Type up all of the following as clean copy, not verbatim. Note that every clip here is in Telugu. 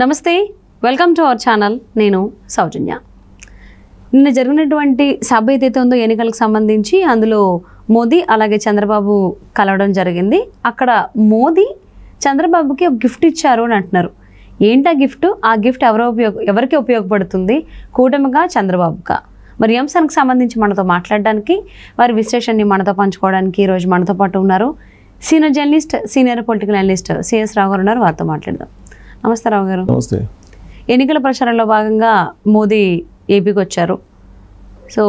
నమస్తే, వెల్కమ్ టు అవర్ ఛానల్. నేను సౌజన్య. నిన్న జరిగినటువంటి సభ ఏదైతే ఉందో ఎన్నికలకు సంబంధించి అందులో మోదీ అలాగే చంద్రబాబు కలవడం జరిగింది. అక్కడ మోదీ చంద్రబాబుకి ఒక గిఫ్ట్ ఇచ్చారు అని అంటున్నారు. ఏంటా గిఫ్ట్? ఆ గిఫ్ట్ ఎవరికి ఉపయోగపడుతుంది? కూటమిగా, చంద్రబాబుగా? మరి ఈ అంశానికి సంబంధించి మనతో మాట్లాడడానికి, వారి విశ్లేషణని మనతో పంచుకోవడానికి ఈరోజు మనతో పాటు ఉన్నారు senior journalist, senior political analyst CS Rao garu ఉన్నారు. వారితో మాట్లాడదాం. నమస్తే రావు గారు. నమస్తే. ఎన్నికల ప్రచారంలో భాగంగా మోదీ ఏపీకి వచ్చారు. సో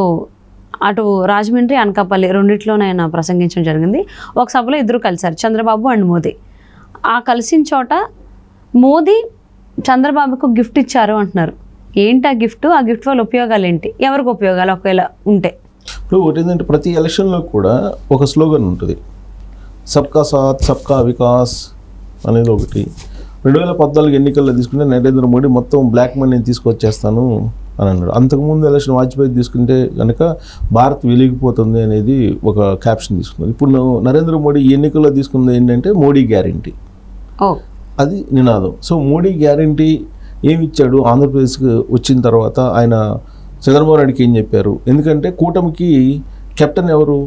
అటు రాజమండ్రి, అనకాపల్లి రెండిట్లోనే ఆయన ప్రసంగించడం జరిగింది. ఒక సభలో ఇద్దరు కలిశారు, చంద్రబాబు అండ్ మోదీ. ఆ కలిసిన చోట మోదీ చంద్రబాబుకు గిఫ్ట్ ఇచ్చారు అంటున్నారు. ఏంటి ఆ గిఫ్ట్? ఆ గిఫ్ట్ వల్ల ఉపయోగాలు ఏంటి? ఎవరికి ఉపయోగాలు ఒకవేళ ఉంటే? ఇప్పుడు ఒకటి ఏంటంటే, ప్రతి ఎలక్షన్లో కూడా ఒక స్లోగన్ ఉంటుంది, సబ్కా సాత్ సబ్కా వికాస్ అనేది ఒకటి. 2014 ఎన్నికల్లో తీసుకుంటే నరేంద్ర మోడీ మొత్తం బ్లాక్ మనీని తీసుకొచ్చేస్తాను అని అన్నాడు. అంతకుముందు ఎలక్షన్ వాజ్పేయి తీసుకుంటే కనుక భారత్ వెలిగిపోతుంది అనేది ఒక క్యాప్షన్ తీసుకున్నారు. ఇప్పుడు నరేంద్ర మోడీ ఈ ఎన్నికల్లో తీసుకున్నది ఏంటంటే మోడీ గ్యారంటీ, అది నినాదం. సో మోడీ గ్యారంటీ ఏమి ఇచ్చాడు? ఆంధ్రప్రదేశ్కి వచ్చిన తర్వాత ఆయన చంద్రబాబు నాయుడుకి ఏం చెప్పారు? ఎందుకంటే కూటమికి కెప్టెన్ ఎవరు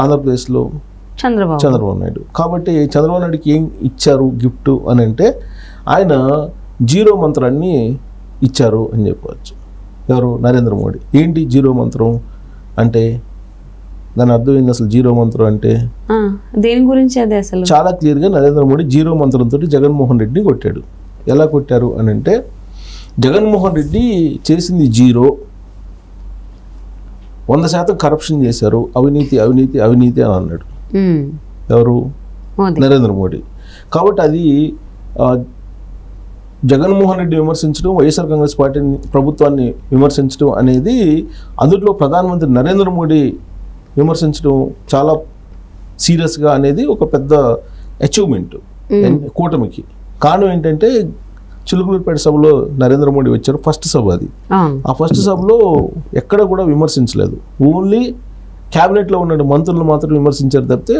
ఆంధ్రప్రదేశ్లో? చంద్రబాబు నాయుడు. కాబట్టి చంద్రబాబు నాయుడుకి ఏం ఇచ్చారు గిఫ్ట్ అని అంటే, ఆయన జీరో మంత్రాన్ని ఇచ్చారు అని చెప్పవచ్చు. ఎవరు? నరేంద్ర మోడీ. ఏంటి జీరో మంత్రం అంటే? దాని అర్థం ఏంది అసలు? జీరో మంత్రం అంటే దేని గురించి? అది అసలు చాలా క్లియర్గా నరేంద్ర మోడీ జీరో మంత్రంతో జగన్మోహన్ రెడ్డిని కొట్టాడు. ఎలా కొట్టారు అని అంటే, జగన్మోహన్ రెడ్డి చేసింది జీరో, 100% కరప్షన్ చేశారు, అవినీతి అవినీతి అవినీతి అని అన్నాడు. ఎవరు? నరేంద్ర మోడీ. కాబట్టి అది జగన్మోహన్ రెడ్డి విమర్శించడం, వైఎస్ఆర్ కాంగ్రెస్ పార్టీని, ప్రభుత్వాన్ని విమర్శించడం అనేది, అందులో ప్రధానమంత్రి నరేంద్ర మోడీ విమర్శించడం చాలా సీరియస్గా అనేది ఒక పెద్ద అచీవ్మెంట్ కూటమికి. కారణం ఏంటంటే, చిలుకలూరుపేట సభలో నరేంద్ర మోడీ వచ్చారు, ఫస్ట్ సభ అది. ఆ ఫస్ట్ సభలో ఎక్కడ కూడా విమర్శించలేదు, ఓన్లీ క్యాబినెట్లో ఉన్న మంత్రులు మాత్రం విమర్శించారు తప్పితే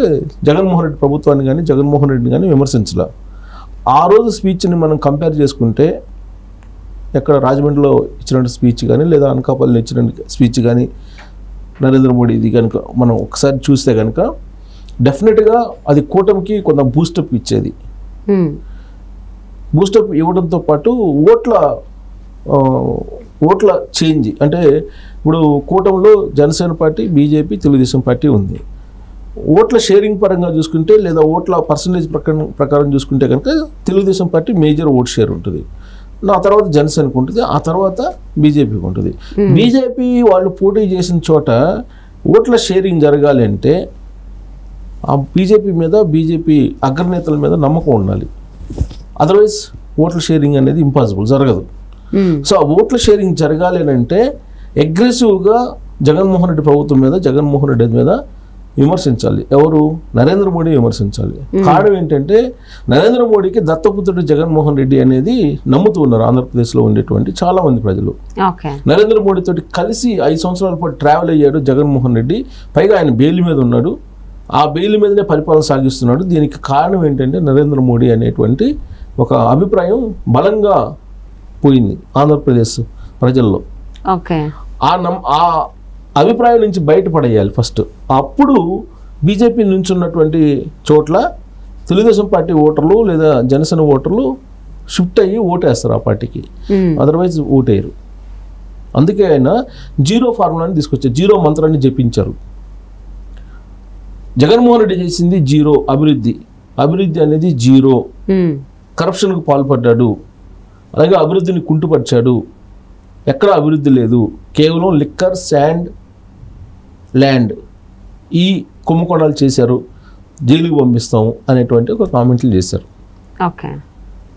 జగన్మోహన్ రెడ్డి ప్రభుత్వాన్ని కానీ జగన్మోహన్ రెడ్డిని కానీ విమర్శించలే. ఆ రోజు స్పీచ్ని మనం కంపేర్ చేసుకుంటే, ఎక్కడ రాజమండ్రిలో ఇచ్చిన స్పీచ్ కానీ లేదా అనకాపల్లిలో ఇచ్చిన స్పీచ్ కానీ నరేంద్ర మోడీది కనుక మనం ఒకసారి చూస్తే కనుక డెఫినెట్గా అది కూటమికి కొంత బూస్టప్ ఇచ్చేది. బూస్టప్ ఇవ్వడంతో పాటు ఓట్ల చేంజ్ అంటే, ఇప్పుడు కూటమిలో Janasena party, BJP, Telugu Desam party ఉంది. ఓట్ల షేరింగ్ పరంగా చూసుకుంటే లేదా ఓట్ల పర్సంటేజ్ ప్రకారం చూసుకుంటే కనుక Telugu Desam party major vote share ఉంటుంది. ఆ తర్వాత జనసేనకు ఉంటుంది, ఆ తర్వాత బీజేపీకి ఉంటుంది. బీజేపీ వాళ్ళు పోటీ చేసిన చోట ఓట్ల షేరింగ్ జరగాలి అంటే ఆ బీజేపీ మీద, బీజేపీ అగ్రనేతల మీద నమ్మకం ఉండాలి. అదర్వైజ్ ఓట్ల షేరింగ్ అనేది ఇంపాసిబుల్, జరగదు. సో ఆ ఓట్ల షేరింగ్ జరగాలి అంటే అగ్రెసివ్గా జగన్మోహన్ రెడ్డి ప్రభుత్వం మీద, జగన్మోహన్ రెడ్డి మీద విమర్శించాలి. ఎవరు? నరేంద్ర మోడీ విమర్శించాలి. కారణం ఏంటంటే, నరేంద్ర మోడీకి దత్తపుత్రుడు జగన్మోహన్ రెడ్డి అనేది నమ్ముతూ ఉన్నారు ఆంధ్రప్రదేశ్లో ఉండేటువంటి చాలా మంది ప్రజలు. నరేంద్ర మోడీతో కలిసి 5 సంవత్సరాల పాటు ట్రావెల్ అయ్యాడు జగన్మోహన్ రెడ్డి. పైగా ఆయన బెయిల్ మీద ఉన్నాడు, ఆ బెయిల్ మీదనే పరిపాలన సాగిస్తున్నాడు. దీనికి కారణం ఏంటంటే, నరేంద్ర మోడీ అనేటువంటి ఒక అభిప్రాయం బలంగా పోయింది ఆంధ్రప్రదేశ్ ప్రజల్లో. ఆ అభిప్రాయం నుంచి బయటపడేయాలి ఫస్ట్. అప్పుడు బీజేపీ నుంచి ఉన్నటువంటి చోట్ల తెలుగుదేశం పార్టీ ఓటర్లు లేదా జనసేన ఓటర్లు షిఫ్ట్ అయ్యి ఓటేస్తారు ఆ పార్టీకి, అదర్వైజ్ ఓటేయరు. అందుకే ఆయన జీరో ఫార్ములాని తీసుకొచ్చారు, జీరో మంత్రాన్ని జపించారు. జగన్మోహన్ రెడ్డి చేసింది జీరో అభివృద్ధి, అభివృద్ధి అనేది జీరో. కరప్షన్కు పాల్పడ్డాడు, అలాగే అభివృద్ధిని కుంటుపరిచాడు, ఎక్కడ అభివృద్ధి లేదు, కేవలం లిక్కర్, శాండ్, ల్యాండ్ ఈ కుంభకోణాలు చేశారు, జైలుకి పంపిస్తాము అనేటువంటి ఒక కామెంట్లు చేశారు.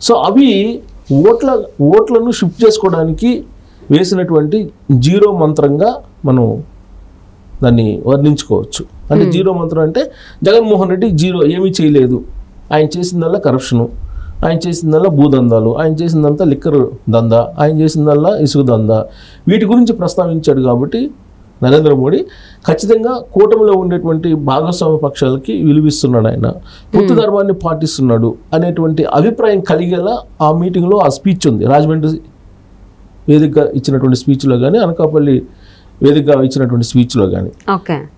సో అవి ఓట్లను షిఫ్ట్ చేసుకోవడానికి వేసినటువంటి జీరో మంత్రంగా మనం దాన్ని వర్ణించుకోవచ్చు. అంటే జీరో మంత్రం అంటే, జగన్మోహన్ రెడ్డి జీరో, ఏమీ చేయలేదు, ఆయన చేసిందల్లా కరప్షను, ఆయన చేసిందల్లా భూదందాలు, ఆయన చేసిందంతా లిక్కర్ దందా, ఆయన చేసిందల్లా ఇసుక దందా, వీటి గురించి ప్రస్తావించాడు. కాబట్టి నరేంద్ర మోడీ ఖచ్చితంగా కూటమిలో ఉండేటువంటి భాగస్వామ్య పక్షాలకి విలువిస్తున్నాడు, ఆయన పొత్తు ధర్మాన్ని పాటిస్తున్నాడు అనేటువంటి అభిప్రాయం కలిగేలా ఆ మీటింగ్లో ఆ స్పీచ్ ఉంది. రాజమండ్రి వేదికగా ఇచ్చినటువంటి స్పీచ్లో కానీ, అనకాపల్లి వేదికగా ఇచ్చినటువంటి స్పీచ్లో కానీ.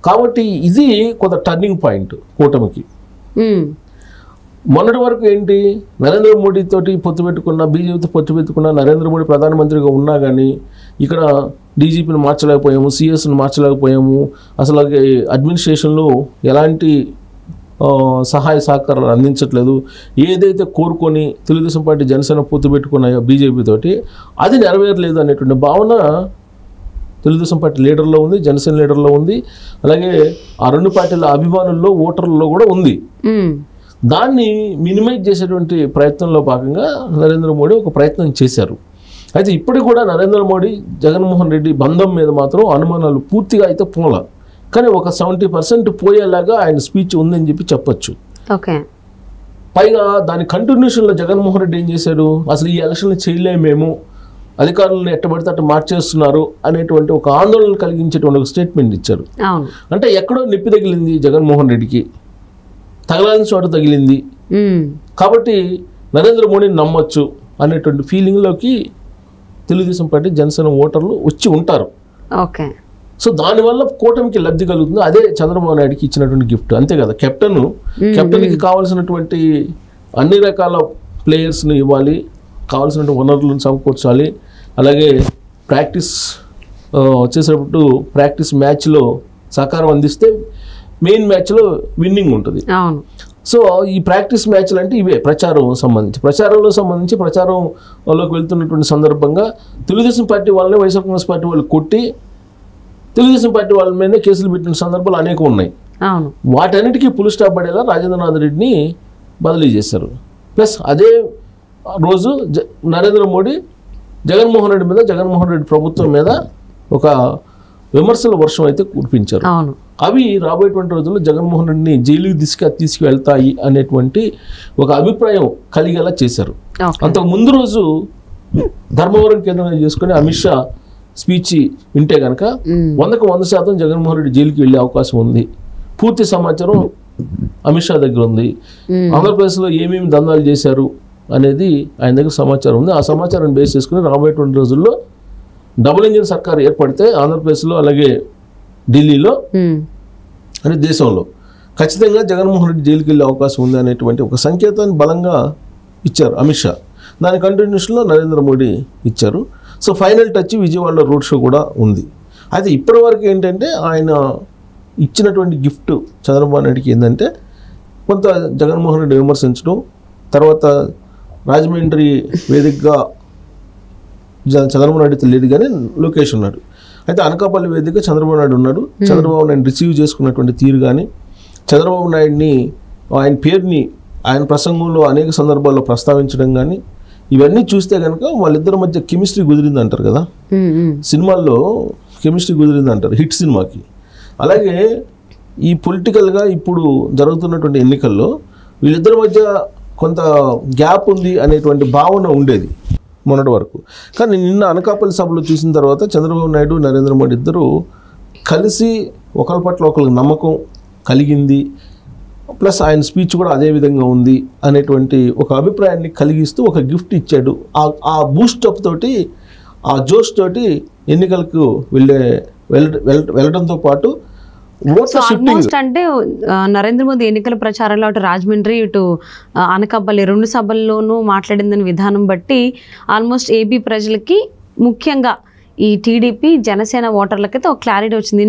కాబట్టి ఇది కొంత టర్నింగ్ పాయింట్ కూటమికి. మొన్నటి వరకు ఏంటి, నరేంద్ర మోడీ తోటి పొత్తు పెట్టుకున్న, బీజేపీతో పొత్తు పెట్టుకున్న, నరేంద్ర మోడీ ప్రధానమంత్రిగా ఉన్నా కానీ ఇక్కడ డీజీపీని మార్చలేకపోయాము, సిఎస్ని మార్చలేకపోయాము, అసలు అడ్మినిస్ట్రేషన్లో ఎలాంటి సహాయ సహకారాలు అందించట్లేదు, ఏదైతే కోరుకొని తెలుగుదేశం పార్టీ జనసేన పొత్తు పెట్టుకున్నాయో బీజేపీ తోటి అది నెరవేరలేదు అనేటువంటి భావన తెలుగుదేశం పార్టీ లీడర్లో ఉంది, జనసేన లీడర్లో ఉంది, అలాగే ఆ రెండు పార్టీల అభిమానుల్లో ఓటర్లలో కూడా ఉంది. దాన్ని మినిమైజ్ చేసేటువంటి ప్రయత్నంలో భాగంగా నరేంద్ర మోడీ ఒక ప్రయత్నం చేశారు. అయితే ఇప్పటికి కూడా నరేంద్ర మోడీ జగన్మోహన్ రెడ్డి బంధం మీద మాత్రం అనుమానాలు పూర్తిగా అయితే పోలా, కానీ ఒక 70% పోయేలాగా ఆయన స్పీచ్ ఉందని చెప్పొచ్చు. పైగా దాని కంటిన్యూషన్లో జగన్మోహన్ రెడ్డి ఏం చేశాడు, అసలు ఈ ఎలక్షన్లు చేయలేమేమో, అధికారులను ఎట్టబడితే అట్ట మార్చేస్తున్నారు అనేటువంటి ఒక ఆందోళన కలిగించేటువంటి ఒక స్టేట్మెంట్ ఇచ్చారు. అంటే ఎక్కడో నొప్పి తగిలింది జగన్మోహన్ రెడ్డికి, తగలాలని చోట తగిలింది, కాబట్టి నరేంద్ర మోడీని నమ్మొచ్చు అనేటువంటి ఫీలింగ్లోకి తెలుగుదేశం పార్టీ జనసేన ఓటర్లు వచ్చి ఉంటారు. సో దానివల్ల కూటమికి లబ్ధి కలుగుతుంది. అదే చంద్రబాబు నాయుడుకి ఇచ్చినటువంటి గిఫ్ట్, అంతే కదా. కెప్టెన్కి కావాల్సినటువంటి అన్ని రకాల ప్లేయర్స్ని ఇవ్వాలి, కావాల్సినటువంటి వనరులను సమకూర్చాలి, అలాగే ప్రాక్టీస్ వచ్చేసేటప్పుడు ప్రాక్టీస్ మ్యాచ్లో సహకారం అందిస్తే మెయిన్ మ్యాచ్లో విన్నింగ్ ఉంటుంది. సో ఈ ప్రాక్టీస్ మ్యాచ్లు అంటే ఇవే ప్రచారంలో సంబంధించి ప్రచారంలోకి వెళ్తున్నటువంటి సందర్భంగా తెలుగుదేశం పార్టీ వాళ్ళని వైఎస్ఆర్ కాంగ్రెస్ పార్టీ వాళ్ళు కొట్టి తెలుగుదేశం పార్టీ వాళ్ళ మీద కేసులు పెట్టిన సందర్భాలు అనేకం ఉన్నాయి. వాటన్నిటికీ పులి స్టాప్ పడేలా రాజేంద్రనాథ్ రెడ్డిని బదిలీ చేశారు. ప్లస్ అదే రోజు నరేంద్ర మోడీ జగన్మోహన్ రెడ్డి మీద, జగన్మోహన్ రెడ్డి ప్రభుత్వం మీద ఒక విమర్శల వర్షం అయితే కురిపించారు. అవి రాబోయేటువంటి రోజుల్లో జగన్మోహన్ రెడ్డిని జైలుకి తీసుకువెళ్తాయి అనేటువంటి ఒక అభిప్రాయం కలిగేలా చేశారు. అంతకు ముందు రోజు ధర్మవరం కేంద్రంగా చేసుకుని అమిత్ షా స్పీచ్ వింటే కనుక 100% జగన్మోహన్ రెడ్డి జైలుకి వెళ్ళే అవకాశం ఉంది. పూర్తి సమాచారం అమిత్ షా దగ్గర ఉంది. ఆంధ్రప్రదేశ్లో ఏమేమి దందాలు చేశారు అనేది ఆయన దగ్గర సమాచారం ఉంది. ఆ సమాచారాన్ని బేస్ చేసుకుని రాబోయేటువంటి రోజుల్లో డబుల్ ఇంజిన్ సర్కార్ ఏర్పడితే ఆంధ్రప్రదేశ్లో అలాగే ఢిల్లీలో అంటే దేశంలో ఖచ్చితంగా జగన్మోహన్ రెడ్డి జైలుకి వెళ్ళే అవకాశం ఉంది అనేటువంటి ఒక సంకేతాన్ని బలంగా ఇచ్చారు అమిత్ షా. దాని కంటిన్యూషన్లో నరేంద్ర మోడీ ఇచ్చారు. సో ఫైనల్ టచ్ విజయవాడలో రోడ్ షో కూడా ఉంది. అయితే ఇప్పటివరకు ఏంటంటే ఆయన ఇచ్చినటువంటి గిఫ్ట్ చంద్రబాబు నాయుడికి ఏంటంటే కొంత జగన్మోహన్ రెడ్డి విమర్శించడం, తర్వాత రాజమండ్రి వేదికగా చంద్రబాబు నాయుడు లేడు కానీ లోకేష్ ఉన్నాడు. అయితే అనకాపల్లి వేదికగా చంద్రబాబు నాయుడు ఉన్నాడు. చంద్రబాబు నాయుడు రిసీవ్ చేసుకున్నటువంటి తీరు కానీ, చంద్రబాబు నాయుడిని ఆయన పేరుని ఆయన ప్రసంగంలో అనేక సందర్భాల్లో ప్రస్తావించడం కానీ, ఇవన్నీ చూస్తే కనుక వాళ్ళిద్దరి మధ్య కెమిస్ట్రీ కుదిరింది అంటారు కదా, సినిమాల్లో కెమిస్ట్రీ కుదిరింది అంటారు హిట్ సినిమాకి. అలాగే ఈ పొలిటికల్గా ఇప్పుడు జరుగుతున్నటువంటి ఎన్నికల్లో వీళ్ళిద్దరి మధ్య కొంత గ్యాప్ ఉంది అనేటువంటి భావన ఉండేది మొన్నటి వరకు. కానీ నిన్న అనకాపల్లి సభలో చూసిన తర్వాత చంద్రబాబు నాయుడు, నరేంద్ర మోడీ ఇద్దరు కలిసి ఒకరి పట్ల ఒకరికి నమ్మకం కలిగింది, ప్లస్ ఆయన స్పీచ్ కూడా అదే విధంగా ఉంది అనేటువంటి ఒక అభిప్రాయాన్ని కలిగిస్తూ ఒక గిఫ్ట్ ఇచ్చాడు. ఆ బూస్టప్ తోటి, ఆ జోష్ తోటి ఎన్నికలకు వెళ్ళడంతో పాటు ఆల్మోస్ట్ అంటే నరేంద్ర మోదీ ఎన్నికల ప్రచారంలో అటు రాజమండ్రి ఇటు అనకాపల్లి రెండు సభల్లోనూ మాట్లాడిందని విధానం బట్టి ఆల్మోస్ట్ ఏపీ ప్రజలకి ముఖ్యంగా ఈ టీడీపీ జనసేన ఓటర్లకైతే ఒక క్లారిటీ వచ్చింది.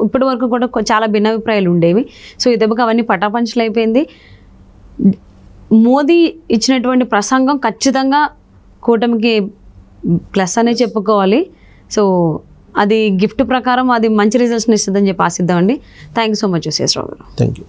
ఇప్పటి వరకు కూడా చాలా భిన్నాభిప్రాయాలు ఉండేవి. సో ఈ దెబ్బకి అవన్నీ పటాపంచలు అయిపోయింది. మోదీ ఇచ్చినటువంటి ప్రసంగం ఖచ్చితంగా కూటమికి ప్లస్ అనే చెప్పుకోవాలి. సో అది గిఫ్ట్ ప్రకారం అది మంచి రిజల్ట్స్ని ఇస్తుందని చెప్పి ఆశిద్దామండి. Thank you so much Sesharao garu. Thank you.